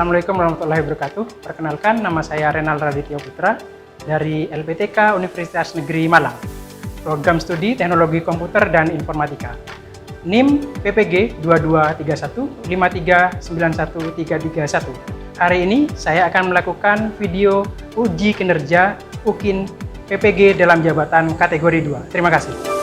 Assalamualaikum warahmatullahi wabarakatuh. Perkenalkan, nama saya Renal Raditya Putra dari LPTK Universitas Negeri Malang. Program Studi Teknologi Komputer dan Informatika. NIM PPG 2231539131. Hari ini saya akan melakukan video uji kinerja UKIN PPG dalam jabatan kategori 2. Terima kasih.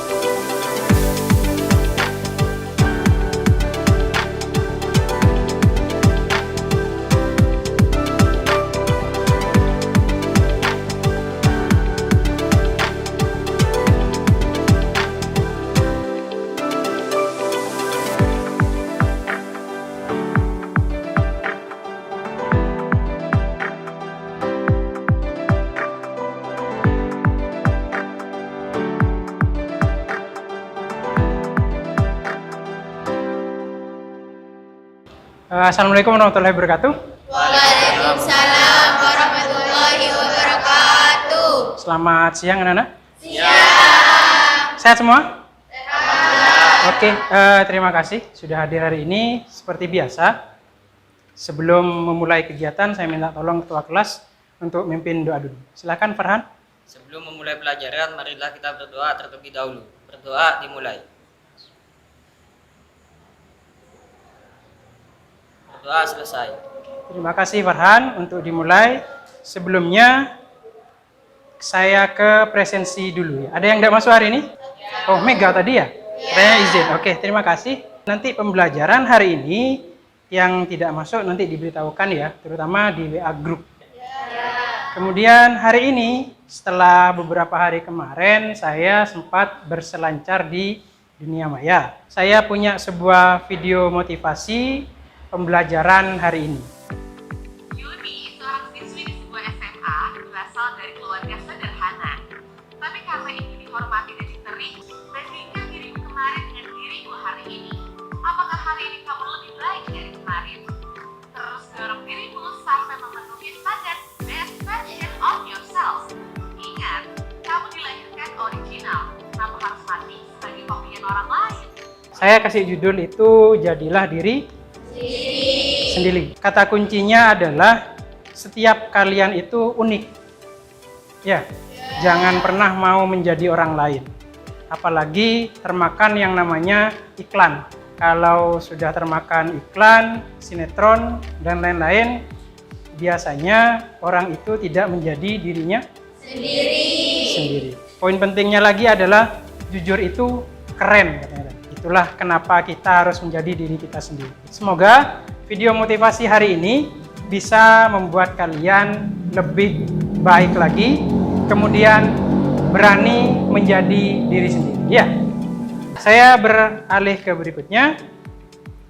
Assalamualaikum warahmatullahi wabarakatuh. Waalaikumsalam warahmatullahi wabarakatuh. Selamat siang anak-anak. Siang. Sehat semua? Oke, terima kasih sudah hadir hari ini. Seperti biasa, sebelum memulai kegiatan saya minta tolong ketua kelas untuk memimpin doa dulu. Silakan Farhan. Sebelum memulai pelajaran, marilah kita berdoa terlebih dahulu. Berdoa dimulai. Berdoa selesai. Terima kasih Farhan untuk dimulai. Sebelumnya saya ke presensi dulu ya. Ada yang tidak masuk hari ini? Oh, Mega tadi ya? Saya izin. Oke, terima kasih. Nanti pembelajaran hari ini yang tidak masuk nanti diberitahukan ya, terutama di WA Group. Kemudian hari ini setelah beberapa hari kemarin saya sempat berselancar di dunia maya. Saya punya sebuah video motivasi pembelajaran hari ini. Yuni, seorang siswi di sebuah SMA, berasal dari keluarga sederhana. Tapi karena ingin dihormati dan diterima, bandingkan dirimu kemarin dengan dirimu hari ini. Apakah hari ini kamu lebih baik dari kemarin? Terus dorong dirimu sampai memenuhi standar best version of yourself. Ingat, kamu dilahirkan original, kenapa harus mati sebagai kopian orang lain? Saya kasih judul itu Jadilah Diri Sendiri. Kata kuncinya adalah setiap kalian itu unik. Ya, jangan pernah mau menjadi orang lain. Apalagi termakan yang namanya iklan. Kalau sudah termakan iklan, sinetron, dan lain-lain, biasanya orang itu tidak menjadi dirinya sendiri. Poin pentingnya lagi adalah jujur itu keren. Itulah kenapa kita harus menjadi diri kita sendiri. Semoga video motivasi hari ini bisa membuat kalian lebih baik lagi, kemudian berani menjadi diri sendiri. Ya, saya beralih ke berikutnya,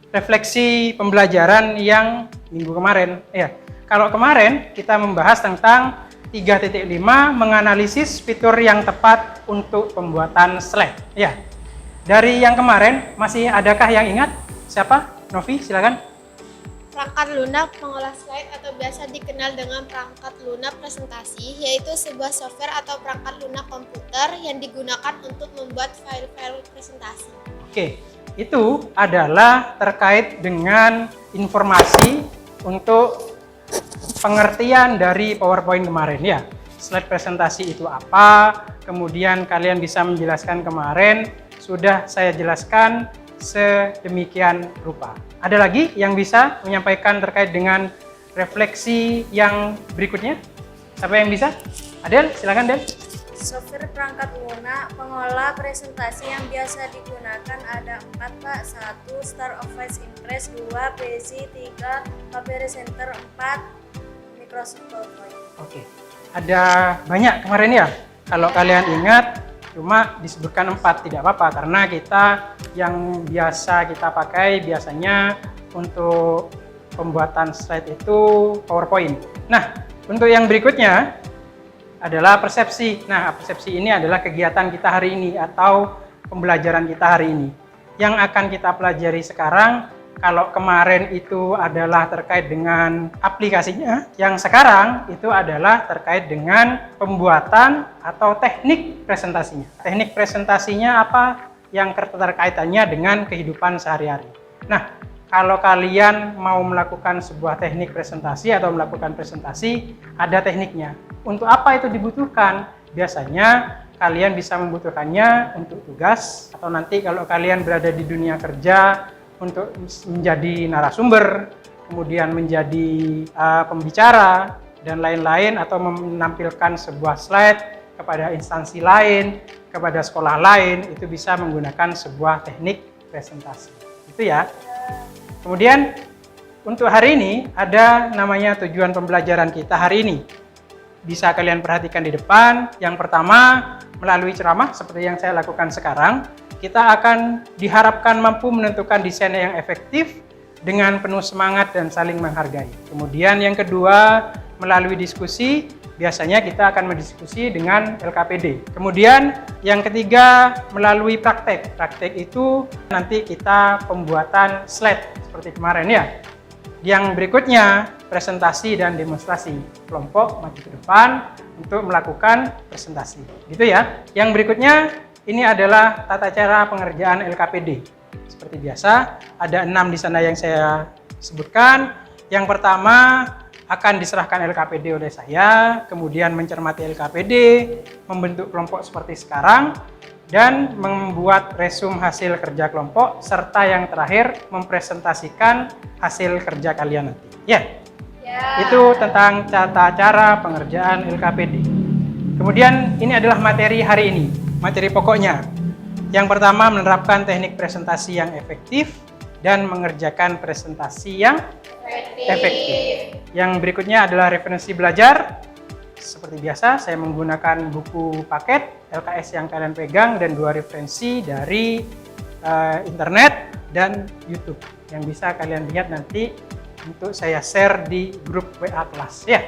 refleksi pembelajaran yang minggu kemarin. Ya, kalau kemarin kita membahas tentang 3.5 menganalisis fitur yang tepat untuk pembuatan slide. Ya. Dari yang kemarin, masih adakah yang ingat? Siapa? Novi, silakan. Perangkat lunak pengolah slide atau biasa dikenal dengan perangkat lunak presentasi, yaitu sebuah software atau perangkat lunak komputer yang digunakan untuk membuat file-file presentasi. Oke, itu adalah terkait dengan informasi untuk pengertian dari PowerPoint kemarin ya. Slide presentasi itu apa? Kemudian kalian bisa menjelaskan kemarin. Sudah saya jelaskan sedemikian rupa. Ada lagi yang bisa menyampaikan terkait dengan refleksi yang berikutnya? Siapa yang bisa? Adel, silakan Del. Software perangkat lunak pengolah presentasi yang biasa digunakan ada 4 Pak. 1. Star Office Impress, 2. Prezi, 3. Adobe Center, 4. Microsoft PowerPoint. Oke, ada banyak kemarin ya. Kalau kalian ingat, cuma disebutkan 4, tidak apa-apa karena kita yang biasa kita pakai biasanya untuk pembuatan slide itu PowerPoint. Nah, untuk yang berikutnya adalah persepsi. Nah, persepsi ini adalah kegiatan kita hari ini atau pembelajaran kita hari ini. Yang akan kita pelajari sekarang, kalau kemarin itu adalah terkait dengan aplikasinya, yang sekarang itu adalah terkait dengan pembuatan atau teknik presentasinya. Teknik presentasinya apa yang keterkaitannya dengan kehidupan sehari-hari. Nah, kalau kalian mau melakukan sebuah teknik presentasi atau melakukan presentasi, ada tekniknya. Untuk apa itu dibutuhkan? Biasanya kalian bisa membutuhkannya untuk tugas, atau nanti kalau kalian berada di dunia kerja untuk menjadi narasumber, kemudian menjadi pembicara, dan lain-lain, atau menampilkan sebuah slide kepada instansi lain, kepada sekolah lain, itu bisa menggunakan sebuah teknik presentasi. Itu ya. Kemudian untuk hari ini ada namanya tujuan pembelajaran kita hari ini. Bisa kalian perhatikan di depan. Yang pertama, melalui ceramah seperti yang saya lakukan sekarang, kita akan diharapkan mampu menentukan desain yang efektif dengan penuh semangat dan saling menghargai. Kemudian yang kedua, melalui diskusi, biasanya kita akan berdiskusi dengan LKPD. Kemudian yang ketiga, melalui praktek. Praktek itu nanti kita pembuatan slide seperti kemarin ya. Yang berikutnya, presentasi dan demonstrasi. Kelompok maju ke depan untuk melakukan presentasi. Gitu ya. Yang berikutnya, ini adalah tata cara pengerjaan LKPD. Seperti biasa, ada 6 di sana yang saya sebutkan. Yang pertama, akan diserahkan LKPD oleh saya, kemudian mencermati LKPD, membentuk kelompok seperti sekarang, dan membuat resume hasil kerja kelompok, serta yang terakhir mempresentasikan hasil kerja kalian nanti. Ya, itu tentang tata cara pengerjaan LKPD. Kemudian ini adalah materi hari ini, materi pokoknya. Yang pertama, menerapkan teknik presentasi yang efektif dan mengerjakan presentasi yang efektif. Yang berikutnya adalah referensi belajar. Seperti biasa, saya menggunakan buku paket LKS yang kalian pegang dan 2 referensi dari internet dan YouTube yang bisa kalian lihat nanti untuk saya share di grup WA kelas ya.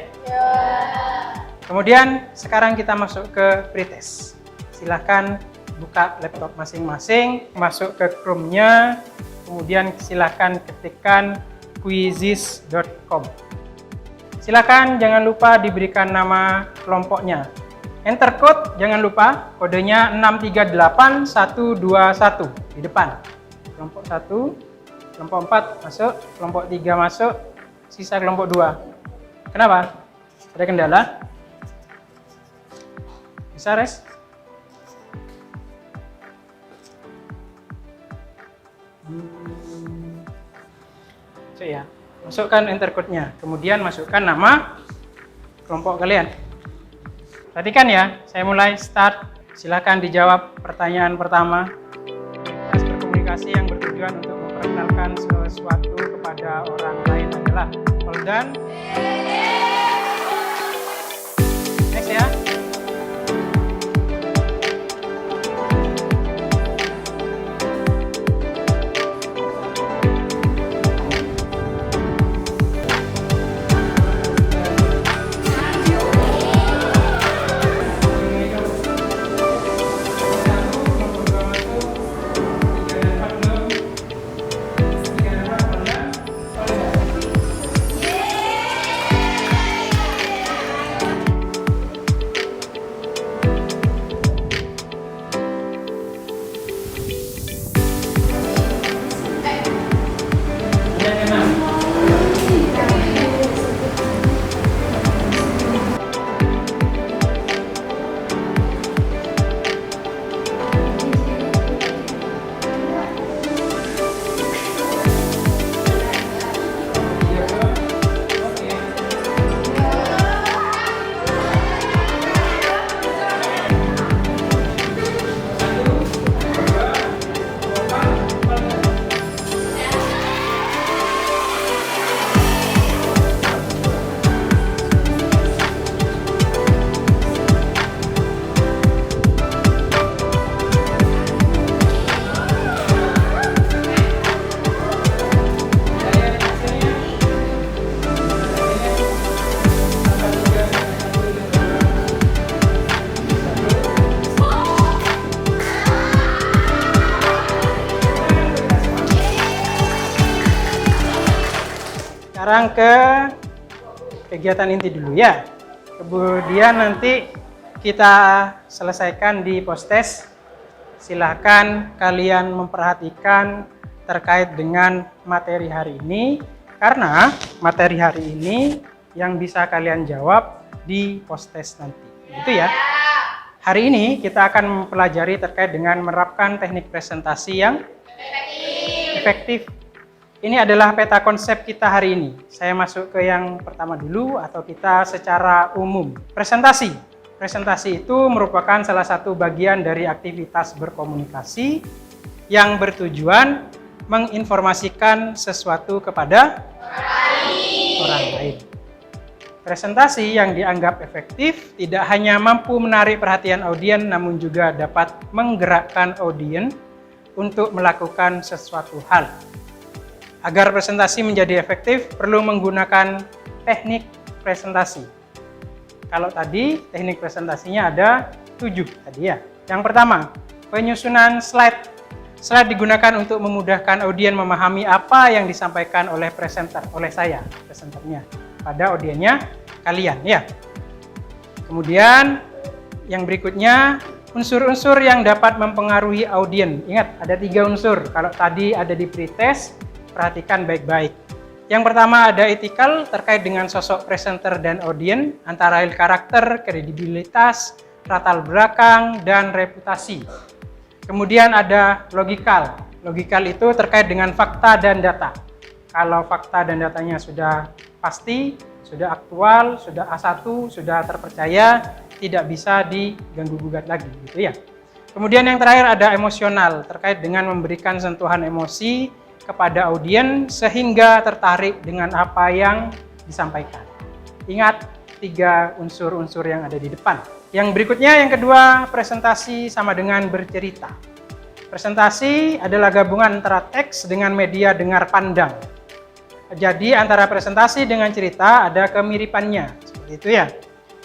Kemudian sekarang kita masuk ke pretest. Silahkan buka laptop masing-masing, masuk ke Chrome-nya, kemudian silahkan ketikkan quizizz.com. Silakan jangan lupa diberikan nama kelompoknya. Enter code jangan lupa, kodenya 638121 di depan. Kelompok 1, kelompok 4 masuk, kelompok 3 masuk, sisa kelompok 2. Kenapa? Ada kendala? Bisa res? So ya. Masukkan enter code-nya, kemudian masukkan nama kelompok kalian. Perhatikan ya, saya mulai start. Silakan dijawab pertanyaan pertama. Tes berkomunikasi yang bertujuan untuk memperkenalkan sesuatu kepada orang lain adalah all done. Next ya. Sekarang ke kegiatan inti dulu ya. Kemudian nanti kita selesaikan di post test. Silahkan kalian memperhatikan terkait dengan materi hari ini, karena materi hari ini yang bisa kalian jawab di post-test nanti. Gitu ya. Hari ini kita akan mempelajari terkait dengan menerapkan teknik presentasi yang efektif. Ini adalah peta konsep kita hari ini. Saya masuk ke yang pertama dulu, atau kita secara umum. Presentasi. Presentasi itu merupakan salah satu bagian dari aktivitas berkomunikasi yang bertujuan menginformasikan sesuatu kepada orang lain. Presentasi yang dianggap efektif tidak hanya mampu menarik perhatian audiens, namun juga dapat menggerakkan audiens untuk melakukan sesuatu hal. Agar presentasi menjadi efektif, perlu menggunakan teknik presentasi. Kalau tadi, teknik presentasinya ada 7 tadi ya. Yang pertama, penyusunan slide. Slide digunakan untuk memudahkan audiens memahami apa yang disampaikan oleh presenter, oleh saya, presenternya, pada audiensnya kalian ya. Kemudian yang berikutnya, unsur-unsur yang dapat mempengaruhi audiens. Ingat, ada 3 unsur. Kalau tadi ada di pretest, perhatikan baik-baik. Yang pertama ada etikal terkait dengan sosok presenter dan audiens, antara lain karakter, kredibilitas, latar belakang, dan reputasi. Kemudian ada logikal. Logikal itu terkait dengan fakta dan data. Kalau fakta dan datanya sudah pasti, sudah aktual, sudah A1, sudah terpercaya, tidak bisa diganggu-gugat lagi, gitu ya. Kemudian yang terakhir ada emosional, terkait dengan memberikan sentuhan emosi kepada audiens sehingga tertarik dengan apa yang disampaikan. Ingat 3 unsur-unsur yang ada di depan. Yang berikutnya, yang kedua, presentasi sama dengan bercerita. Presentasi adalah gabungan antara teks dengan media dengar pandang. Jadi antara presentasi dengan cerita ada kemiripannya, seperti itu ya.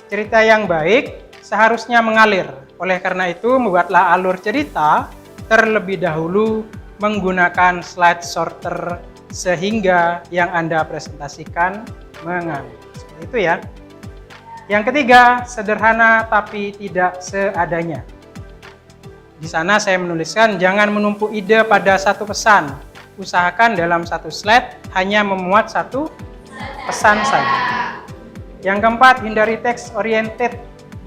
Cerita yang baik seharusnya mengalir. Oleh karena itu, membuatlah alur cerita terlebih dahulu menggunakan slide sorter sehingga yang Anda presentasikan mengalir. Seperti itu ya. Yang ketiga, sederhana tapi tidak seadanya. Di sana saya menuliskan jangan menumpuk ide pada satu pesan. Usahakan dalam satu slide hanya memuat satu pesan saja. Yang keempat, hindari teks oriented.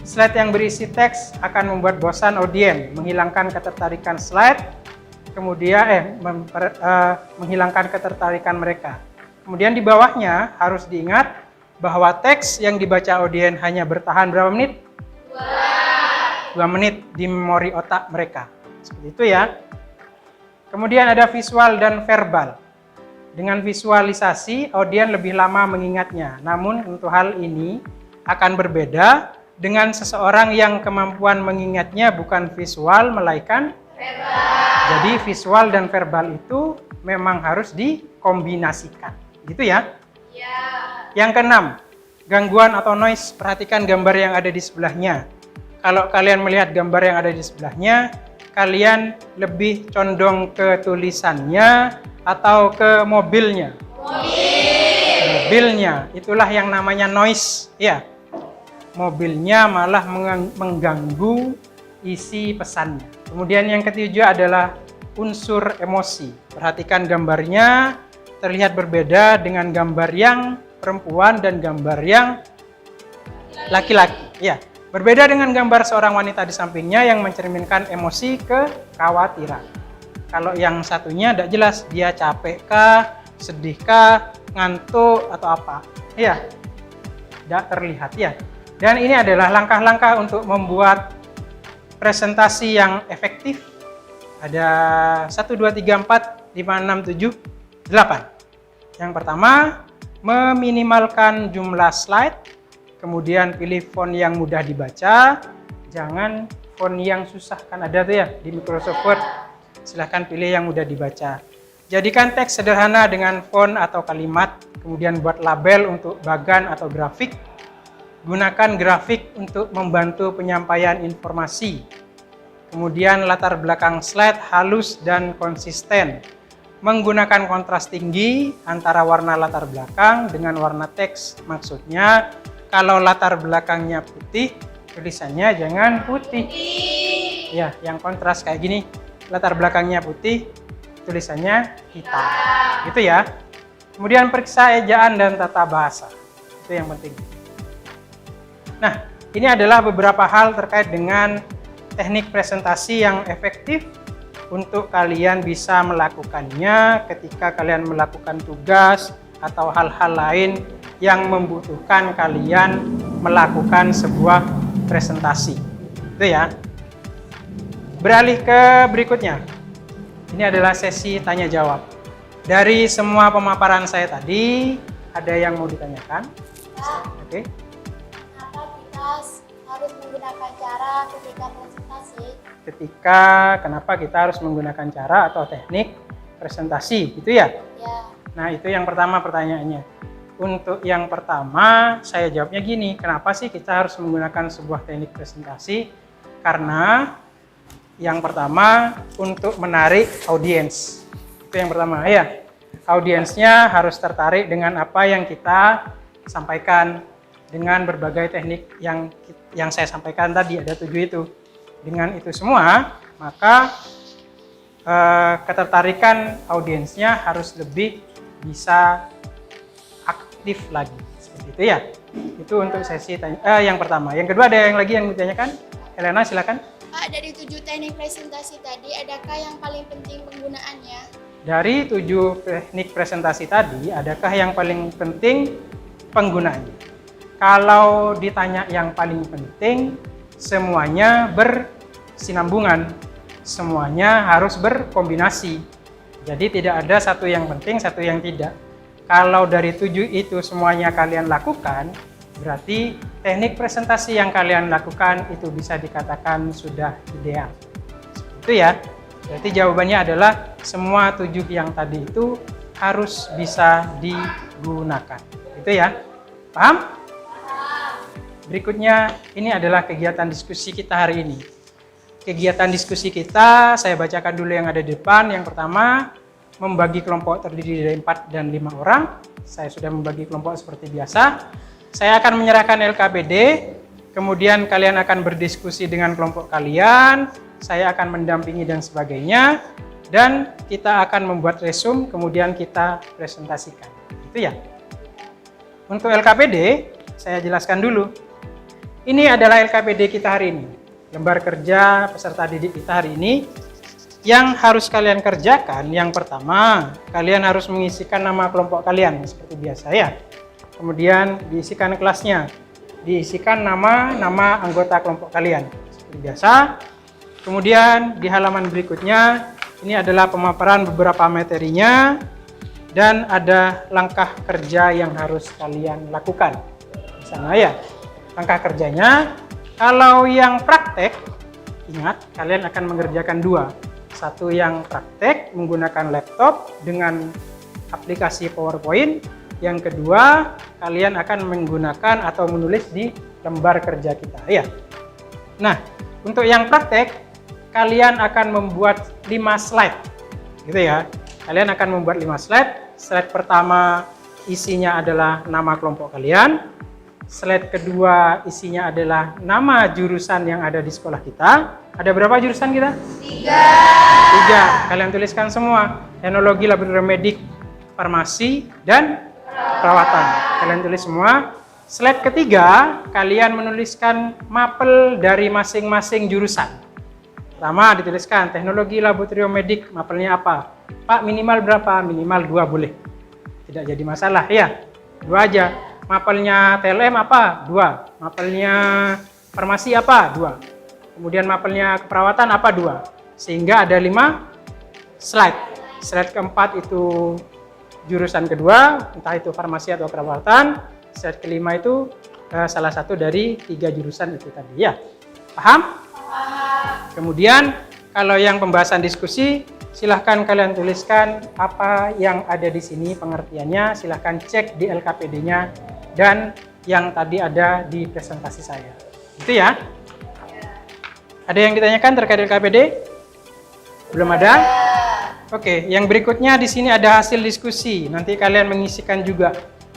Slide yang berisi teks akan membuat bosan audiens, menghilangkan ketertarikan slide, kemudian menghilangkan ketertarikan mereka. Kemudian di bawahnya harus diingat bahwa teks yang dibaca audiens hanya bertahan berapa menit? 2 menit di memori otak mereka. Seperti itu ya. Kemudian ada visual dan verbal. Dengan visualisasi, audiens lebih lama mengingatnya. Namun untuk hal ini akan berbeda dengan seseorang yang kemampuan mengingatnya bukan visual melainkan verbal. Jadi visual dan verbal itu memang harus dikombinasikan. Gitu ya? Iya. Yang keenam, gangguan atau noise. Perhatikan gambar yang ada di sebelahnya. Kalau kalian melihat gambar yang ada di sebelahnya, kalian lebih condong ke tulisannya atau ke mobilnya? Mobilnya, itulah yang namanya noise, ya. Mobilnya malah mengganggu isi pesannya. Kemudian yang ketiga adalah unsur emosi. Perhatikan gambarnya, terlihat berbeda dengan gambar yang perempuan dan gambar yang laki-laki. Ya, berbeda dengan gambar seorang wanita di sampingnya yang mencerminkan emosi kekhawatiran. Kalau yang satunya tidak jelas, dia capek kah, sedih kah, ngantuk atau apa. Ya, tidak terlihat ya. Dan ini adalah langkah-langkah untuk membuat presentasi yang efektif. Ada 1, 2, 3, 4, 5, 6, 7, 8. Yang pertama, meminimalkan jumlah slide, kemudian pilih font yang mudah dibaca, jangan font yang susah, kan ada tuh ya di Microsoft Word, silahkan pilih yang mudah dibaca. Jadikan teks sederhana dengan font atau kalimat, kemudian buat label untuk bagan atau grafik, gunakan grafik untuk membantu penyampaian informasi, kemudian latar belakang slide halus dan konsisten. Menggunakan kontras tinggi antara warna latar belakang dengan warna teks. Maksudnya, kalau latar belakangnya putih, tulisannya jangan putih. Ya, yang kontras kayak gini, latar belakangnya putih, tulisannya hitam. Gitu ya. Kemudian periksa ejaan dan tata bahasa. Itu yang penting. Nah, ini adalah beberapa hal terkait dengan teknik presentasi yang efektif untuk kalian bisa melakukannya ketika kalian melakukan tugas atau hal-hal lain yang membutuhkan kalian melakukan sebuah presentasi. Itu ya. Beralih ke berikutnya. Ini adalah sesi tanya jawab. Dari semua pemaparan saya tadi, ada yang mau ditanyakan? Oke. Kenapa kita harus menggunakan cara ketika presentasi? Kenapa kita harus menggunakan cara atau teknik presentasi, gitu ya? Ya. Nah, itu yang pertama pertanyaannya. Untuk yang pertama, saya jawabnya gini, kenapa sih kita harus menggunakan sebuah teknik presentasi? Karena yang pertama, untuk menarik audiens. Itu yang pertama, ya. Audiensnya harus tertarik dengan apa yang kita sampaikan dengan berbagai teknik yang saya sampaikan tadi, ada 7 itu. Dengan itu semua, maka ketertarikan audiensnya harus lebih bisa aktif lagi. Seperti itu ya. Itu untuk sesi yang pertama. Yang kedua, ada yang lagi yang ditanyakan? Helena, silakan. Pak, dari 7 teknik presentasi tadi, adakah yang paling penting penggunaannya? Dari 7 teknik presentasi tadi, adakah yang paling penting penggunaannya? Kalau ditanya yang paling penting, semuanya bersinambungan, semuanya harus berkombinasi. Jadi tidak ada satu yang penting, satu yang tidak. Kalau dari 7 itu semuanya kalian lakukan, berarti teknik presentasi yang kalian lakukan itu bisa dikatakan sudah ideal. Itu ya. Berarti jawabannya adalah semua 7 yang tadi itu harus bisa digunakan. Itu ya. Paham? Berikutnya, ini adalah kegiatan diskusi kita hari ini. Kegiatan diskusi kita, saya bacakan dulu yang ada di depan. Yang pertama, membagi kelompok terdiri dari 4 dan 5 orang. Saya sudah membagi kelompok seperti biasa. Saya akan menyerahkan LKPD, kemudian kalian akan berdiskusi dengan kelompok kalian, saya akan mendampingi dan sebagainya, dan kita akan membuat resume, kemudian kita presentasikan. Itu ya. Untuk LKPD, saya jelaskan dulu. Ini adalah LKPD kita hari ini. Lembar kerja peserta didik kita hari ini. Yang harus kalian kerjakan, yang pertama, kalian harus mengisikan nama kelompok kalian, seperti biasa ya. Kemudian diisikan kelasnya, diisikan nama anggota kelompok kalian, seperti biasa. Kemudian di halaman berikutnya, ini adalah pemaparan beberapa materinya, dan ada langkah kerja yang harus kalian lakukan. Di sana ya, langkah kerjanya, kalau yang praktek, ingat kalian akan mengerjakan 2. Satu yang praktek menggunakan laptop dengan aplikasi PowerPoint. Yang kedua, kalian akan menggunakan atau menulis di lembar kerja kita ya. Nah, untuk yang praktek, kalian akan membuat 5 slide. Gitu ya. Kalian akan membuat 5 slide. Slide pertama isinya adalah nama kelompok kalian. Slide kedua isinya adalah nama jurusan yang ada di sekolah kita. Ada berapa jurusan kita? 3. Kalian tuliskan semua. Teknologi, laboratorium medik, farmasi, dan perawatan. Kalian tulis semua. Slide ketiga, kalian menuliskan mapel dari masing-masing jurusan. Pertama dituliskan teknologi laboratorium medik, mapelnya apa? Pak, minimal berapa? Minimal 2 boleh. Tidak jadi masalah ya. 2 aja. Mapelnya TLM apa? 2. Mapelnya farmasi apa? 2. Kemudian mapelnya keperawatan apa? 2. Sehingga ada 5 slide. Slide keempat itu jurusan kedua, entah itu farmasi atau keperawatan. Slide kelima itu salah satu dari 3 jurusan itu tadi ya. Paham? Kemudian kalau yang pembahasan diskusi, silahkan kalian tuliskan apa yang ada di sini pengertiannya, silahkan cek di LKPD-nya dan yang tadi ada di presentasi saya. Itu ya. Ada yang ditanyakan terkait LKPD? Belum ada? Oke, yang berikutnya di sini ada hasil diskusi. Nanti kalian mengisikan juga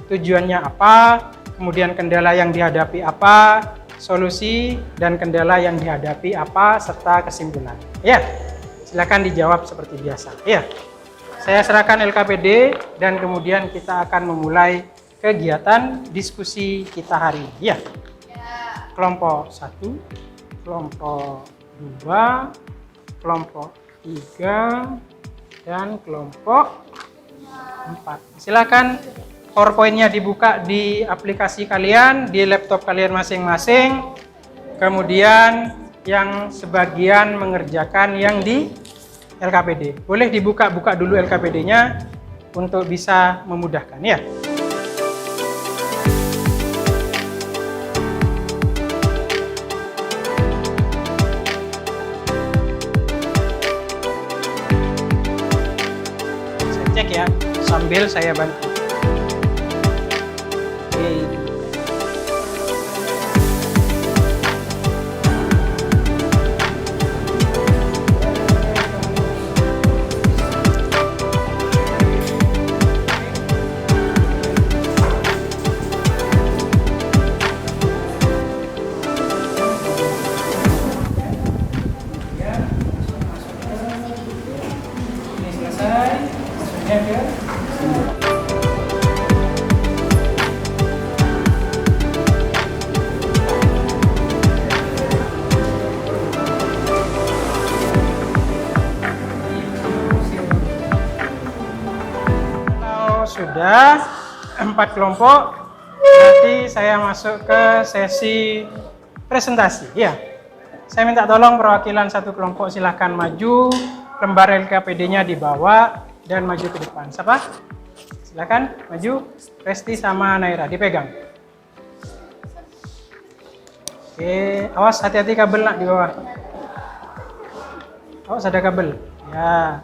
tujuannya apa, kemudian kendala yang dihadapi apa, solusi dan kendala yang dihadapi apa, serta kesimpulan. Ya, silakan dijawab seperti biasa. Ya, Saya serahkan LKPD dan kemudian kita akan memulai kegiatan diskusi kita hari ini. Ya. Kelompok 1, kelompok 2, kelompok 3, dan kelompok 4. Silakan PowerPoint-nya dibuka di aplikasi kalian, di laptop kalian masing-masing. Kemudian yang sebagian mengerjakan yang di LKPD. Boleh dibuka-buka dulu LKPD-nya untuk bisa memudahkan ya. Saya cek ya, sambil saya bantu. Oke. Kalau sudah 4 kelompok, nanti saya masuk ke sesi presentasi. Ya, saya minta tolong perwakilan satu kelompok silahkan maju, lembar LKPD-nya dibawa dan maju ke depan. Siapa? Silakan maju. Resti sama Naira dipegang. Oke, awas hati-hati kabel nak di bawah. Awas ada kabel. Ya.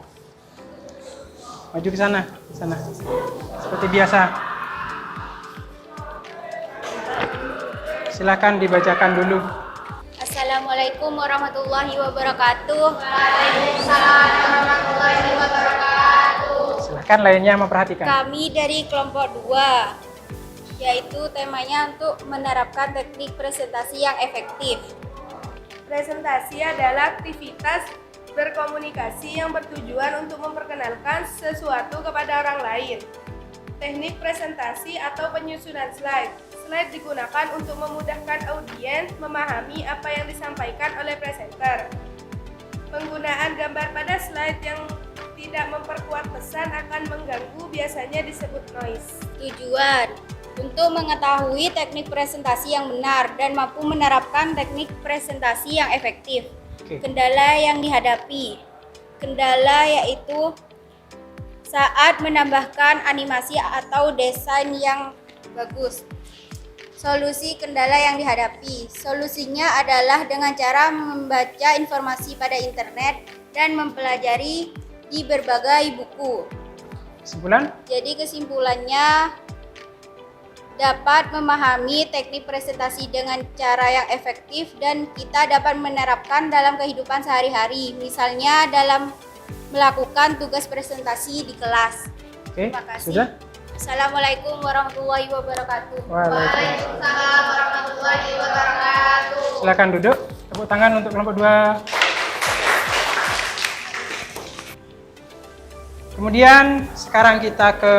Maju ke sana, seperti biasa. Silakan dibacakan dulu. Assalamualaikum warahmatullahi wabarakatuh. Waalaikumsalam warahmatullahi wabarakatuh. Silakan lainnya memperhatikan. Kami dari kelompok 2, yaitu temanya untuk menerapkan teknik presentasi yang efektif. Presentasi adalah aktivitas berkomunikasi yang bertujuan untuk memperkenalkan sesuatu kepada orang lain. Teknik presentasi atau penyusunan slide. Slide digunakan untuk memudahkan audiens memahami apa yang disampaikan oleh presenter. Penggunaan gambar pada slide yang tidak memperkuat pesan akan mengganggu, biasanya disebut noise. Tujuan untuk mengetahui teknik presentasi yang benar dan mampu menerapkan teknik presentasi yang efektif. Kendala yang dihadapi. Kendala yaitu saat menambahkan animasi atau desain yang bagus. Solusi kendala yang dihadapi. Solusinya adalah dengan cara membaca informasi pada internet dan mempelajari di berbagai buku. Kesimpulan? Jadi kesimpulannya, dapat memahami teknik presentasi dengan cara yang efektif dan kita dapat menerapkan dalam kehidupan sehari-hari, misalnya dalam melakukan tugas presentasi di kelas. Oke, Terima kasih. sudah? Assalamualaikum warahmatullahi wabarakatuh. Waalaikumsalam warahmatullahi wabarakatuh. Silakan duduk. Tepuk tangan untuk kelompok 2. Kemudian sekarang kita ke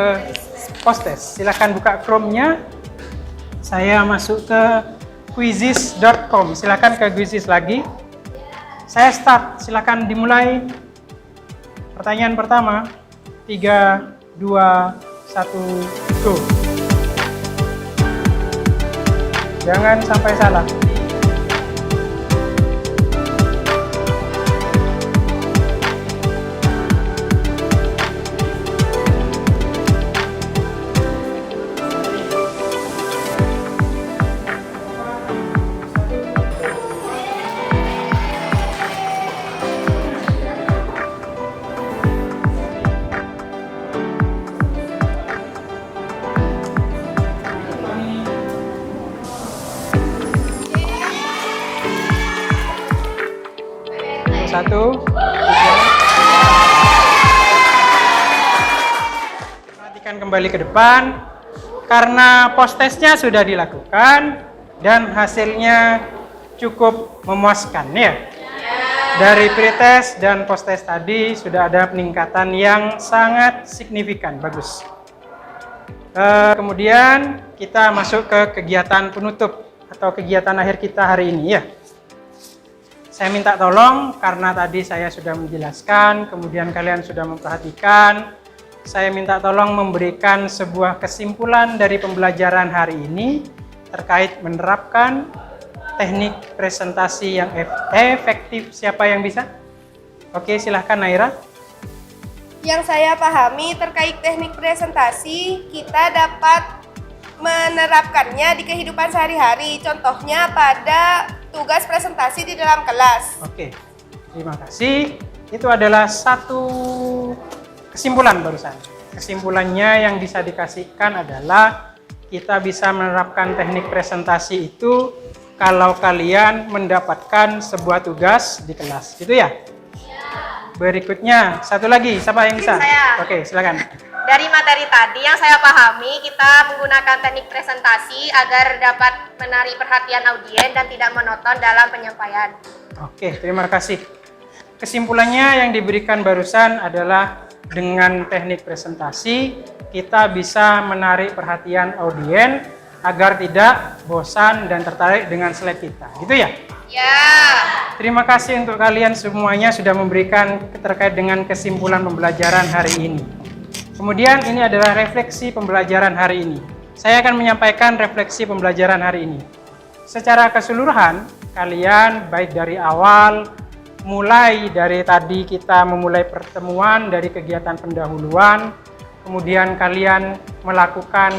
post-test. Silakan buka Chrome-nya. Saya masuk ke quizizz.com. Silakan ke Quizizz lagi. Saya start. Silakan dimulai. Pertanyaan pertama. 3, 2, 1, go. Jangan sampai salah. Satu, tiga. Perhatikan kembali ke depan. Karena post-testnya sudah dilakukan dan hasilnya cukup memuaskan ya. Dari pretest dan posttest tadi sudah ada peningkatan yang sangat signifikan, bagus. Kemudian kita masuk ke kegiatan penutup atau kegiatan akhir kita hari ini ya. Saya minta tolong karena tadi saya sudah menjelaskan, kemudian kalian sudah memperhatikan. Saya minta tolong memberikan sebuah kesimpulan dari pembelajaran hari ini terkait menerapkan teknik presentasi yang efektif. Siapa yang bisa? Oke, silahkan Naira. Yang saya pahami terkait teknik presentasi, kita dapat menerapkannya di kehidupan sehari-hari. Contohnya pada tugas presentasi di dalam kelas. Oke, terima kasih. Itu adalah satu kesimpulan barusan. Kesimpulannya yang bisa dikasihkan adalah kita bisa menerapkan teknik presentasi itu kalau kalian mendapatkan sebuah tugas di kelas, gitu ya? Berikutnya, satu lagi, siapa yang bisa? Saya. Oke, silakan. Dari materi tadi yang saya pahami, kita menggunakan teknik presentasi agar dapat menarik perhatian audiens dan tidak monoton dalam penyampaian. Oke, terima kasih. Kesimpulannya yang diberikan barusan adalah dengan teknik presentasi, kita bisa menarik perhatian audiens agar tidak bosan dan tertarik dengan slide kita, gitu ya? Ya. Terima kasih untuk kalian semuanya sudah memberikan terkait dengan kesimpulan pembelajaran hari ini. Kemudian ini adalah refleksi pembelajaran hari ini. Saya akan menyampaikan refleksi pembelajaran hari ini. Secara keseluruhan, kalian baik dari awal, mulai dari tadi kita memulai pertemuan dari kegiatan pendahuluan, kemudian kalian melakukan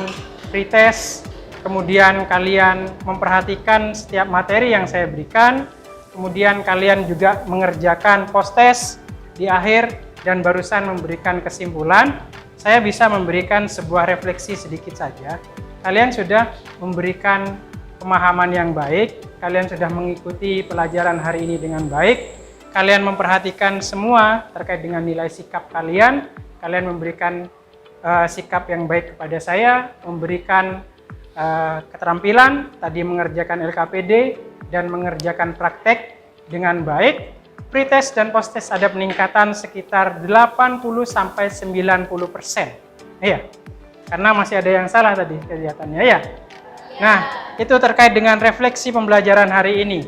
pretest, kemudian kalian memperhatikan setiap materi yang saya berikan, kemudian kalian juga mengerjakan posttest di akhir dan barusan memberikan kesimpulan. Saya bisa memberikan sebuah refleksi sedikit saja. Kalian sudah memberikan pemahaman yang baik, kalian sudah mengikuti pelajaran hari ini dengan baik, kalian memperhatikan semua terkait dengan nilai sikap kalian, kalian memberikan sikap yang baik kepada saya, memberikan keterampilan, tadi mengerjakan LKPD dan mengerjakan praktek dengan baik. Pretest dan posttest ada peningkatan sekitar 80-90%. Iya, karena masih ada yang salah tadi kelihatannya ya. Nah, itu terkait dengan refleksi pembelajaran hari ini.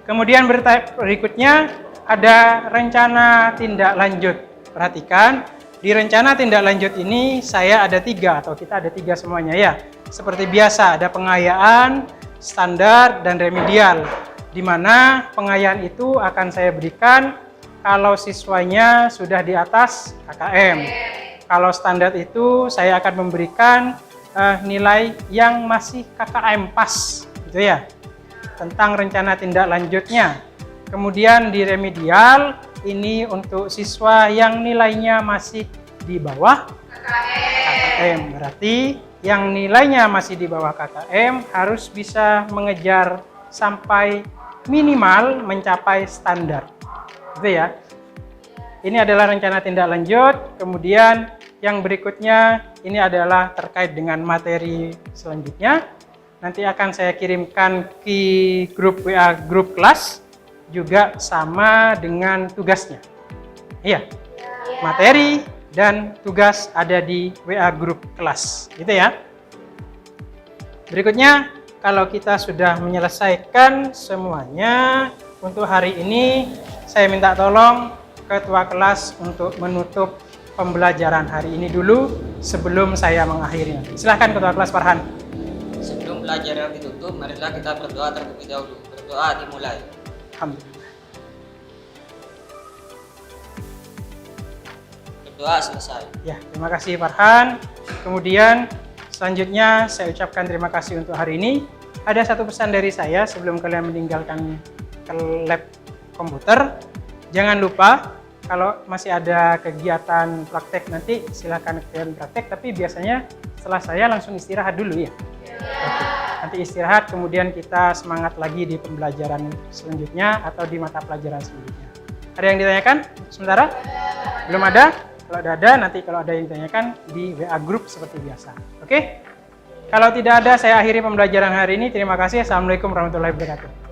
Kemudian berikutnya ada rencana tindak lanjut. Perhatikan, di rencana tindak lanjut ini saya ada 3 atau kita ada 3 semuanya ya. Seperti biasa ada pengayaan, standar, dan remedial. Di mana pengayaan itu akan saya berikan kalau siswanya sudah di atas KKM. Kalau standar itu saya akan memberikan nilai yang masih KKM pas, gitu ya. Tentang rencana tindak lanjutnya. Kemudian di remedial ini untuk siswa yang nilainya masih di bawah KKM. Berarti yang nilainya masih di bawah KKM harus bisa mengejar sampai minimal mencapai standar, gitu ya. Ini adalah rencana tindak lanjut. Kemudian yang berikutnya ini adalah terkait dengan materi selanjutnya. Nanti akan saya kirimkan ke grup WA grup kelas juga sama dengan tugasnya. Iya, materi dan tugas ada di WA grup kelas, gitu ya. Berikutnya, kalau kita sudah menyelesaikan semuanya untuk hari ini, saya minta tolong ketua kelas untuk menutup pembelajaran hari ini dulu sebelum saya mengakhiri. Silahkan ketua kelas Farhan. Sebelum pelajaran ditutup, marilah kita berdoa terlebih dahulu. Berdoa dimulai. Alhamdulillah. Berdoa selesai. Ya, terima kasih Farhan. Kemudian selanjutnya saya ucapkan terima kasih untuk hari ini. Ada satu pesan dari saya sebelum kalian meninggalkan ke lab komputer. Jangan lupa kalau masih ada kegiatan praktek nanti silakan kalian praktek, tapi biasanya setelah saya langsung istirahat dulu ya. Oke. Nanti istirahat kemudian kita semangat lagi di pembelajaran selanjutnya atau di mata pelajaran selanjutnya. Ada yang ditanyakan sementara? Belum ada? Kalau ada, nanti kalau ada yang ditanyakan di WA Group seperti biasa. Oke? Kalau tidak ada, saya akhiri pembelajaran hari ini. Terima kasih. Assalamualaikum warahmatullahi wabarakatuh.